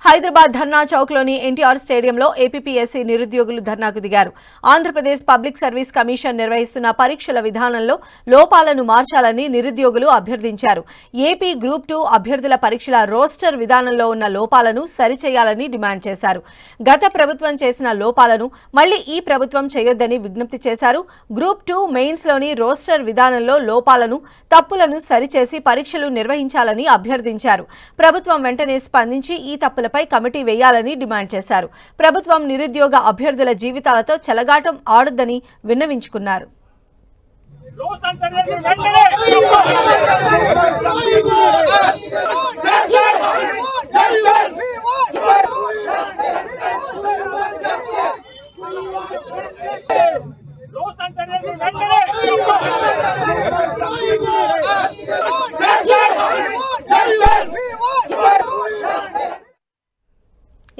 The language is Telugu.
హైదరాబాద్ ధర్నా చౌక్లోని ఎన్టీఆర్ స్టేడియంలో ఏపీపీఎస్సీ నిరుద్యోగులు ధర్నాకు దిగారు. ఆంధ్రప్రదేశ్ పబ్లిక్ సర్వీస్ కమిషన్ నిర్వహిస్తున్న పరీక్షల విధానంలో లోపాలను మార్చాలని నిరుద్యోగులు అభ్యర్థించారు. ఏపీ గ్రూప్ 2 అభ్యర్థుల పరీక్షల రోస్టర్ విధానంలో ఉన్న లోపాలను సరిచేయాలని డిమాండ్ చేశారు. గత ప్రభుత్వం చేసిన లోపాలను మళ్లీ ఈ ప్రభుత్వం చేయొద్దని విజ్ఞప్తి చేశారు. గ్రూప్ 2 మెయిన్స్ లోని రోస్టర్ విధానంలో లోపాలను, తప్పులను సరిచేసి పరీక్షలు నిర్వహించాలని అభ్యర్థించారు. ప్రభుత్వం వెంటనే స్పందించి ఈ తప్పులపై కమిటీ వేయాలని డిమాండ్ చేశారు. ప్రభుత్వం నిరుద్యోగ అభ్యర్థుల జీవితాలతో చెలగాటం ఆడొద్దని విన్నవించుకున్నారు.